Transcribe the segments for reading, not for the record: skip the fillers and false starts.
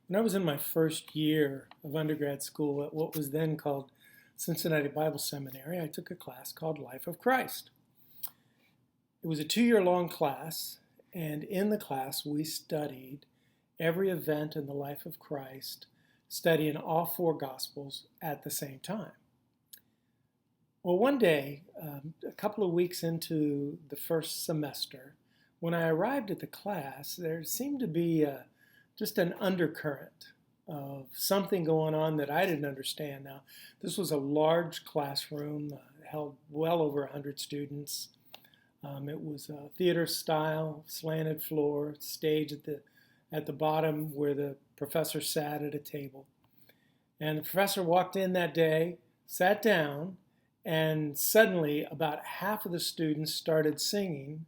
When I was in my first year of undergrad school at what was then called Cincinnati Bible Seminary, I took a class called Life of Christ. It was a 2-year-long class, and in the class we studied every event in the life of Christ, studying all 4 Gospels at the same time. Well, one day, a couple of weeks into the first semester, when I arrived at the class, there seemed to be just an undercurrent of something going on that I didn't understand. Now, this was a large classroom, held well over 100 students. It was a theater style, slanted floor, stage at the bottom where the professor sat at a table. And the professor walked in that day, sat down, and suddenly about half of the students started singing,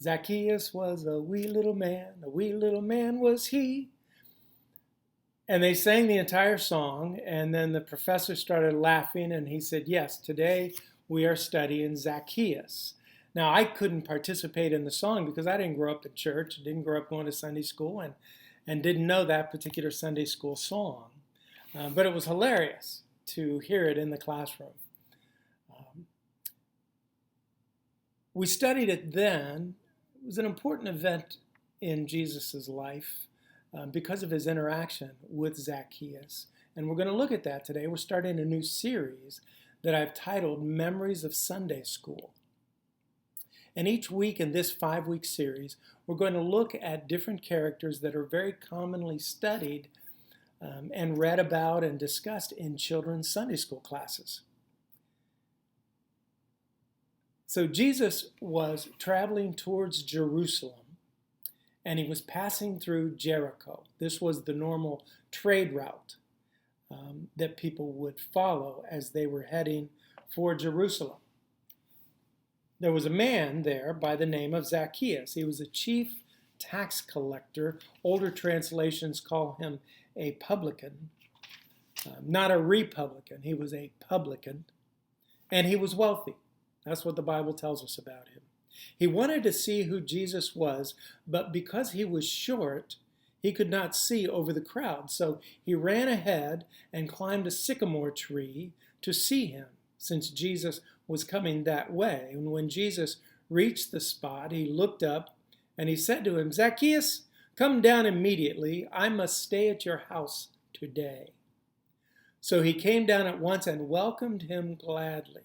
"Zacchaeus was a wee little man was he." And they sang the entire song, and then the professor started laughing, and he said, "Yes, today we are studying Zacchaeus." Now, I couldn't participate in the song because I didn't grow up in church, didn't grow up going to Sunday school, and didn't know that particular Sunday school song. But it was hilarious to hear it in the classroom. We studied it then. It was an important event in Jesus' life because of his interaction with Zacchaeus. And we're going to look at that today. We're starting a new series that I've titled Memories of Sunday School. And each week in this 5-week series, we're going to look at different characters that are very commonly studied and read about and discussed in children's Sunday school classes. So Jesus was traveling towards Jerusalem, and he was passing through Jericho. This was the normal trade route that people would follow as they were heading for Jerusalem. There was a man there by the name of Zacchaeus. He was a chief tax collector. Older translations call him a publican, not a republican. He was a publican, and he was wealthy. That's what the Bible tells us about him. He wanted to see who Jesus was, but because he was short, he could not see over the crowd. So he ran ahead and climbed a sycamore tree to see him, since Jesus was coming that way. And when Jesus reached the spot, he looked up and he said to him, "Zacchaeus, come down immediately. I must stay at your house today." So he came down at once and welcomed him gladly.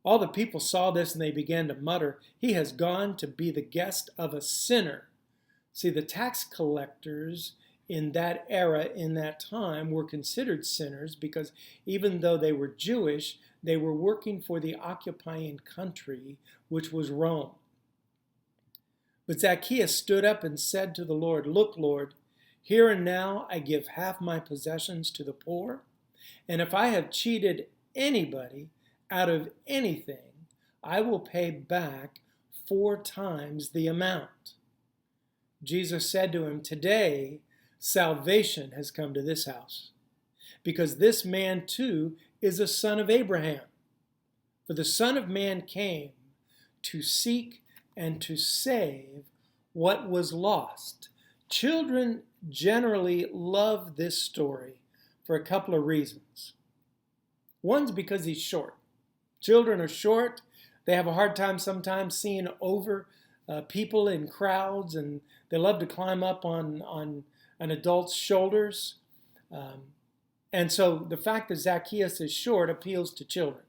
All the people saw this and they began to mutter, "He has gone to be the guest of a sinner." See, the tax collectors in that era, in that time, were considered sinners because even though they were Jewish, they were working for the occupying country, which was Rome. But Zacchaeus stood up and said to the Lord, "Look, Lord, here and now I give half my possessions to the poor, and if I have cheated anybody out of anything, I will pay back 4 times the amount." Jesus said to him, "Today salvation has come to this house, because this man too is a son of Abraham. For the Son of Man came to seek and to save what was lost." Children generally love this story for a couple of reasons. One's because he's short. Children are short. They have a hard time sometimes seeing over people in crowds, and they love to climb up on an adult's shoulders. And so the fact that Zacchaeus is short appeals to children.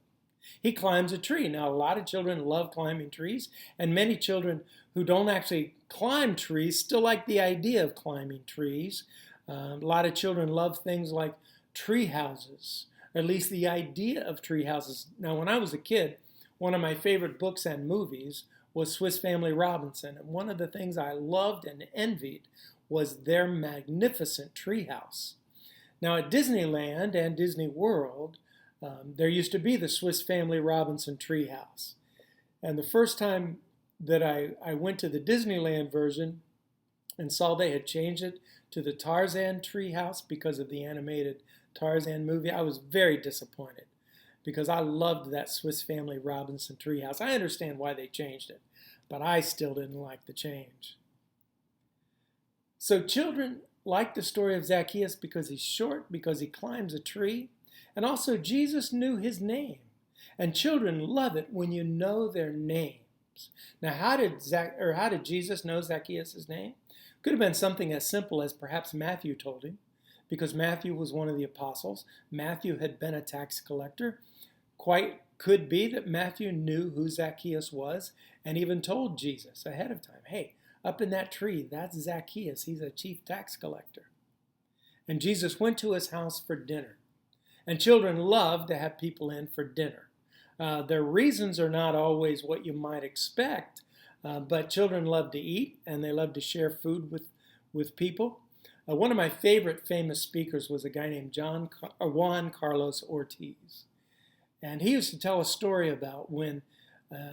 He climbs a tree. Now, a lot of children love climbing trees, and many children who don't actually climb trees still like the idea of climbing trees. A lot of children love things like tree houses, or at least the idea of tree houses. Now, when I was a kid, one of my favorite books and movies was Swiss Family Robinson. And one of the things I loved and envied was their magnificent treehouse. Now, at Disneyland and Disney World, there used to be the Swiss Family Robinson treehouse. And the first time that I went to the Disneyland version and saw they had changed it to the Tarzan treehouse because of the animated Tarzan movie, I was very disappointed because I loved that Swiss Family Robinson treehouse. I understand why they changed it, but I still didn't like the change. So children like the story of Zacchaeus because he's short, because he climbs a tree. And also, Jesus knew his name. And children love it when you know their names. Now, how did Jesus know Zacchaeus' name? Could have been something as simple as perhaps Matthew told him, because Matthew was one of the apostles. Matthew had been a tax collector. Quite could be that Matthew knew who Zacchaeus was and even told Jesus ahead of time, hey, up in that tree, that's Zacchaeus. He's a chief tax collector. And Jesus went to his house for dinner. And children love to have people in for dinner. Their reasons are not always what you might expect, but children love to eat and they love to share food with people. One of my favorite famous speakers was a guy named Juan Carlos Ortiz. And he used to tell a story about when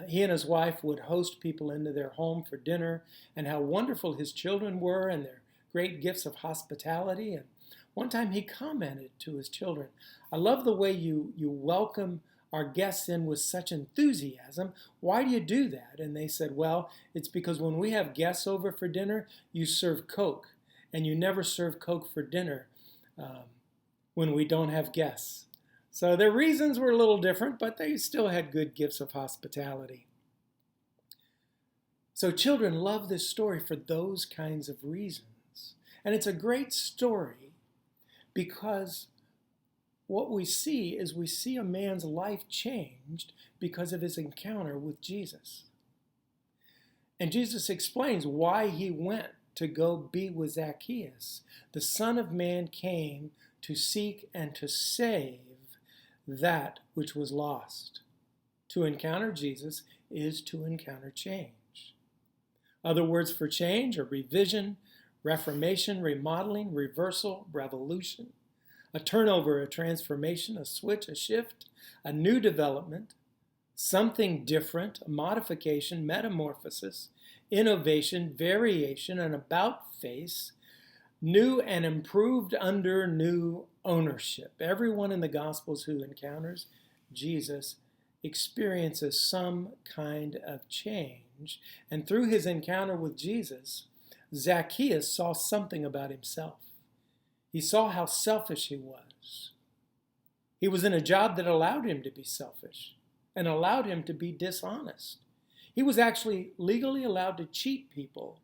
he and his wife would host people into their home for dinner and how wonderful his children were and their great gifts of hospitality. And one time he commented to his children, I love the way you welcome our guests in with such enthusiasm. Why do you do that? And they said, well, it's because when we have guests over for dinner, you serve Coke. And you never serve Coke for dinner when we don't have guests. So their reasons were a little different, but they still had good gifts of hospitality. So children love this story for those kinds of reasons. And it's a great story because what we see is we see a man's life changed because of his encounter with Jesus. And Jesus explains why he went to go be with Zacchaeus. The Son of Man came to seek and to save that which was lost. To encounter Jesus is to encounter change. Other words for change are revision, reformation, remodeling, reversal, revolution, a turnover, a transformation, a switch, a shift, a new development, something different, a modification, metamorphosis, innovation, variation, an about-face, new and improved under new ownership. Everyone in the Gospels who encounters Jesus experiences some kind of change. And through his encounter with Jesus, Zacchaeus saw something about himself. He saw how selfish he was. He was in a job that allowed him to be selfish and allowed him to be dishonest. He was actually legally allowed to cheat people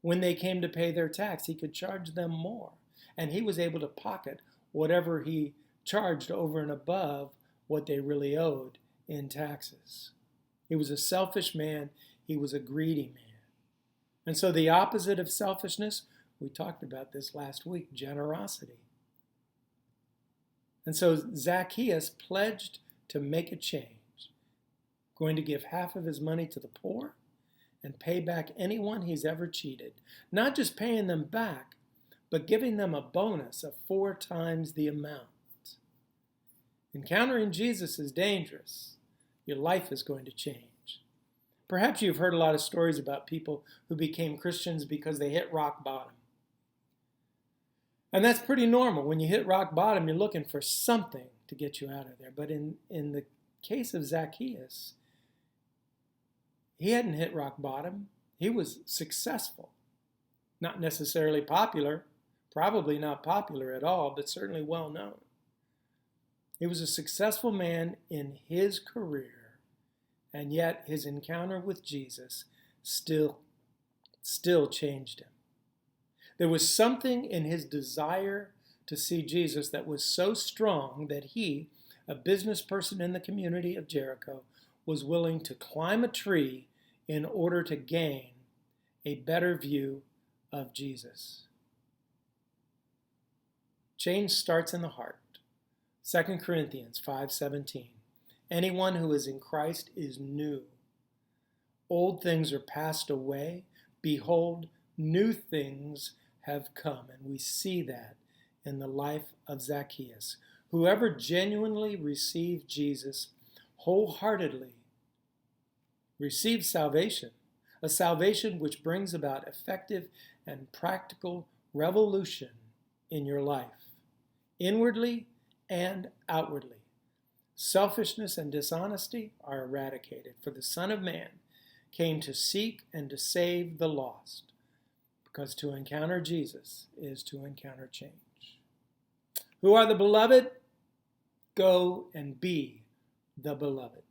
when they came to pay their tax. He could charge them more, and he was able to pocket whatever he charged over and above what they really owed in taxes. He was a selfish man. He was a greedy man. And so the opposite of selfishness, we talked about this last week, generosity. And so Zacchaeus pledged to make a change, going to give half of his money to the poor and pay back anyone he's ever cheated. Not just paying them back, but giving them a bonus of 4 times the amount. Encountering Jesus is dangerous. Your life is going to change. Perhaps you've heard a lot of stories about people who became Christians because they hit rock bottom. And that's pretty normal. When you hit rock bottom, you're looking for something to get you out of there. But in the case of Zacchaeus, he hadn't hit rock bottom. He was successful. Not necessarily popular, probably not popular at all, but certainly well known. He was a successful man in his career, and yet his encounter with Jesus still changed him. There was something in his desire to see Jesus that was so strong that he, a business person in the community of Jericho, was willing to climb a tree in order to gain a better view of Jesus. Change starts in the heart. 2 Corinthians 5:17. Anyone who is in Christ is new. Old things are passed away. Behold, new things have come. And we see that in the life of Zacchaeus. Whoever genuinely received Jesus wholeheartedly receives salvation, a salvation which brings about effective and practical revolution in your life, inwardly and outwardly. Selfishness and dishonesty are eradicated, for the Son of Man came to seek and to save the lost. because to encounter Jesus is to encounter change. Who are the beloved? Go and be the beloved.